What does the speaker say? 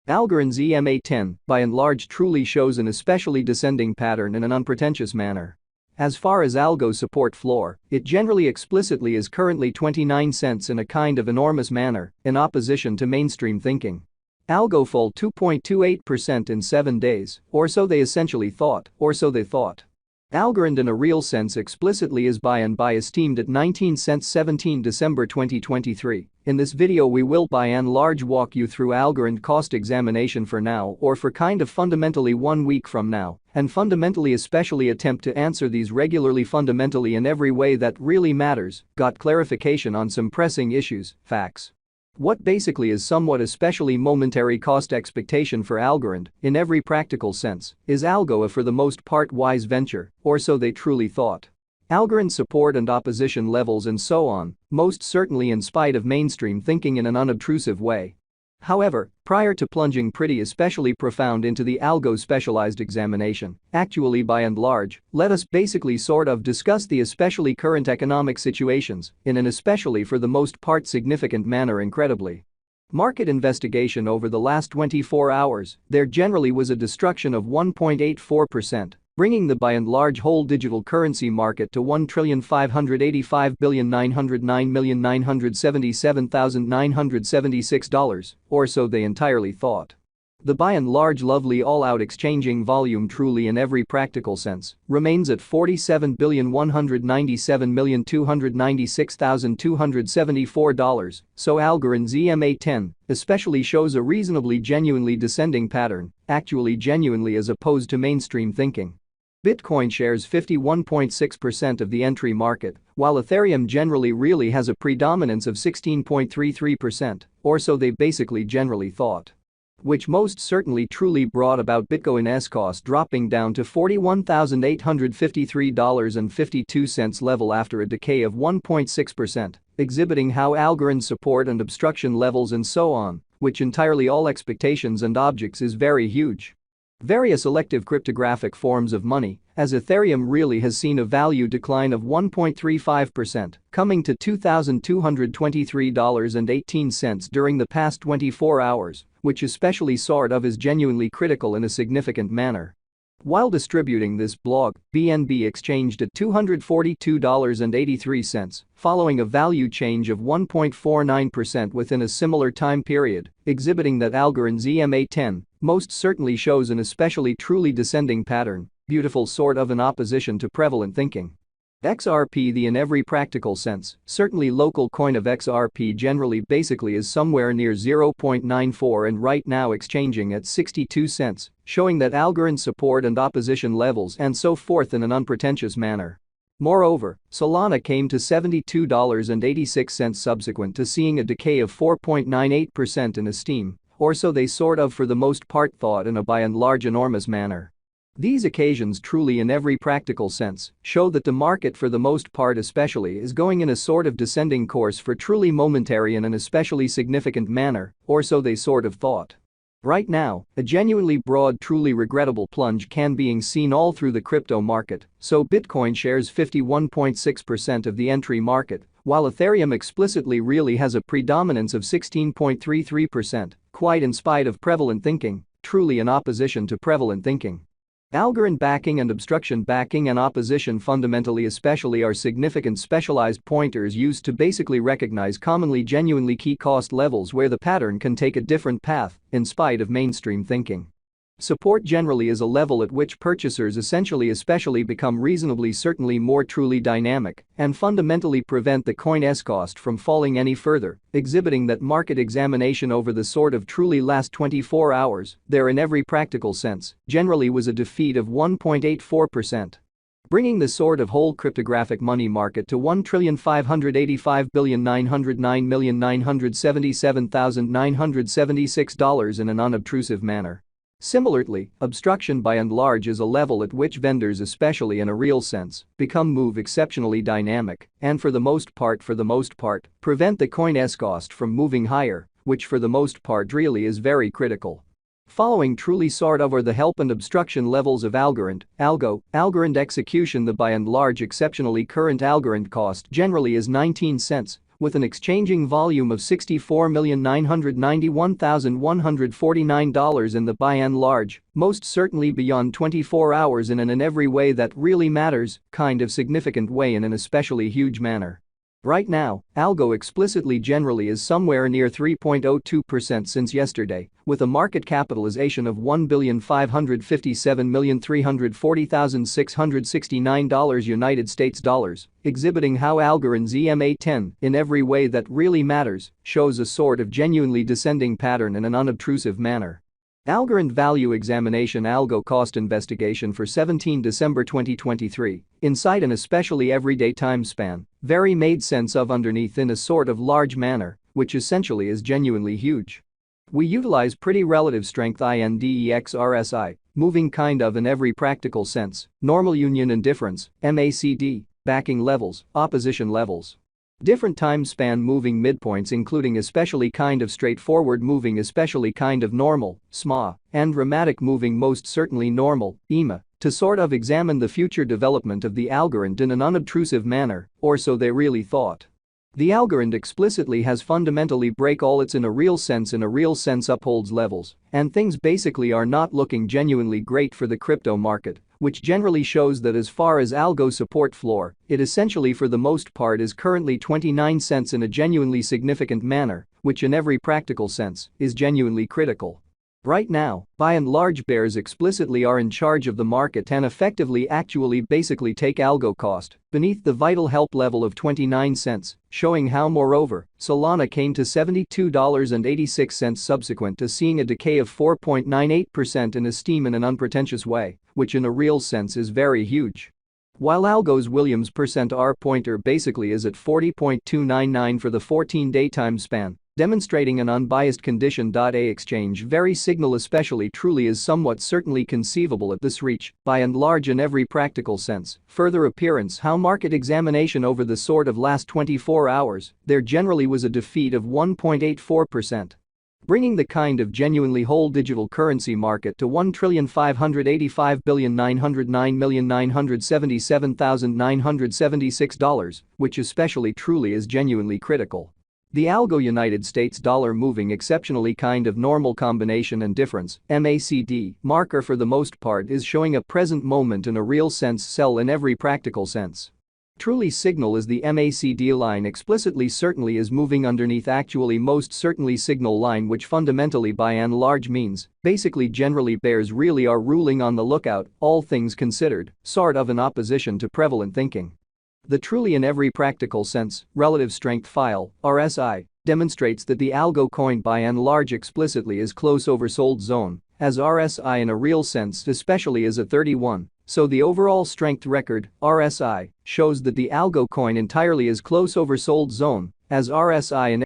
Algorand's EMA10, by and large, truly shows an especially descending pattern in an unpretentious manner. As far as Algo support floor, it generally explicitly is currently 29 cents in a kind of enormous manner, in opposition to mainstream thinking. Algo fall 2.28% in 7 days, or so they essentially thought, or so they thought. Algorand in a real sense explicitly is buy and esteemed at 19 cents 17 December 2023. In this video we will by and large walk you through Algorand cost examination for now or for kind of fundamentally 1 week from now, and fundamentally especially attempt to answer these regularly fundamentally in every way that really matters, got clarification on some pressing issues, facts. What basically is somewhat especially momentary cost expectation for Algorand, in every practical sense, is Algo a for the most part wise venture, or so they truly thought. Algorand support and opposition levels and so on, most certainly in spite of mainstream thinking in an unobtrusive way. However, prior to plunging pretty especially profound into the Algo specialized examination, actually by and large, let us basically sort of discuss the especially current economic situations in an especially for the most part significant manner. Incredibly. Market investigation over the last 24 hours, there generally was a destruction of 1.84%. Bringing the by and large whole digital currency market to $1,585,909,977,976, or so they entirely thought. The by and large lovely all-out exchanging volume truly in every practical sense remains at $47,197,296,274, so Algorand's EMA10 especially shows a reasonably genuinely descending pattern, actually genuinely as opposed to mainstream thinking. Bitcoin shares 51.6% of the entry market, while Ethereum generally really has a predominance of 16.33%, or so they basically generally thought. Which most certainly truly brought about Bitcoin's cost dropping down to $41,853.52 level after a decay of 1.6%, exhibiting how Algorand support and obstruction levels and so on, which entirely all expectations and objects is very huge. Various elective cryptographic forms of money, as Ethereum really has seen a value decline of 1.35%, coming to $2,223.18 during the past 24 hours, which especially sort of is genuinely critical in a significant manner. While distributing this blog, BNB exchanged at $242.83, following a value change of 1.49% within a similar time period, exhibiting that Algorand's EMA10 most certainly shows an especially truly descending pattern, beautiful sort of in opposition to prevalent thinking. XRP the in every practical sense, certainly local coin of XRP generally basically is somewhere near 0.94 and right now exchanging at 62 cents, showing that Algorand support and opposition levels and so forth in an unpretentious manner. Moreover, Solana came to $72.86 subsequent to seeing a decay of 4.98% in esteem, or so they sort of for the most part thought in a by and large enormous manner. These occasions truly in every practical sense show that the market for the most part especially is going in a sort of descending course for truly momentary in an especially significant manner, or so they sort of thought. Right now, a genuinely broad truly regrettable plunge can being seen all through the crypto market, so Bitcoin shares 51.6% of the entry market, while Ethereum explicitly really has a predominance of 16.33%, quite in spite of prevalent thinking, truly in opposition to prevalent thinking. Algorand backing and obstruction backing and opposition fundamentally especially are significant specialized pointers used to basically recognize commonly genuinely key cost levels where the pattern can take a different path in spite of mainstream thinking. Support generally is a level at which purchasers essentially especially become reasonably certainly more truly dynamic and fundamentally prevent the coin's cost from falling any further, exhibiting that market examination over the sort of truly last 24 hours, there in every practical sense, generally was a defeat of 1.84%. Bringing the sort of whole cryptographic money market to $1,585,909,977,976 in an unobtrusive manner. Similarly, obstruction by and large is a level at which vendors especially in a real sense become move exceptionally dynamic and for the most part prevent the coin's cost from moving higher, which for the most part really is very critical. Following truly sort of are the help and obstruction levels of Algorand, Algo, Algorand execution the by and large exceptionally current Algorand cost generally is 19 cents, with an exchanging volume of $64,991,149 in the by and large, most certainly beyond 24 hours in an every way that really matters kind of significant way in an especially huge manner. Right now, Algo explicitly generally is somewhere near 3.02% since yesterday, with a market capitalization of $1,557,340,669 United States dollars, exhibiting how Algorand's EMA10, in every way that really matters, shows a sort of genuinely descending pattern in an unobtrusive manner. Algorand Value Examination Algo Cost Investigation for 17 December 2023, inside an especially everyday time span, very made sense of underneath in a sort of large manner, which essentially is genuinely huge. We utilize pretty relative strength index RSI, moving kind of in every practical sense, normal union and difference, MACD, backing levels, opposition levels. Different time span moving midpoints including especially kind of straightforward moving especially kind of normal, SMA, and dramatic moving most certainly normal, EMA, to sort of examine the future development of the Algorand in an unobtrusive manner, or so they really thought. The Algorand explicitly has fundamentally break all its in a real sense upholds levels, and things basically are not looking genuinely great for the crypto market, which generally shows that as far as Algo support floor, it essentially for the most part is currently 29 cents in a genuinely significant manner, which in every practical sense is genuinely critical. Right now, by and large bears explicitly are in charge of the market and effectively actually basically take Algo cost beneath the vital help level of 29 cents, showing how moreover, Solana came to $72.86 subsequent to seeing a decay of 4.98% in esteem in an unpretentious way, which in a real sense is very huge. While Algo's Williams %R pointer basically is at 40.299 for the 14-day time span, demonstrating an unbiased condition. A exchange very signal especially truly is somewhat certainly conceivable at this reach, by and large in every practical sense, further appearance how market examination over the sort of last 24 hours, there generally was a defeat of 1.84%. Bringing the kind of genuinely whole digital currency market to $1,585,909,977,976, which especially truly is genuinely critical. The Algo United States dollar moving exceptionally kind of normal combination and difference MACD marker for the most part is showing a present moment in a real sense sell in every practical sense. Truly signal is the MACD line explicitly certainly is moving underneath actually most certainly signal line which fundamentally by and large means basically generally bears really are ruling on the lookout, all things considered, sort of in opposition to prevalent thinking. The truly in every practical sense, relative strength file, RSI, demonstrates that the Algo coin by and large explicitly is close oversold zone, as RSI in a real sense especially is at 31, so the overall strength record, RSI, shows that the Algo coin entirely is close oversold zone, as RSI in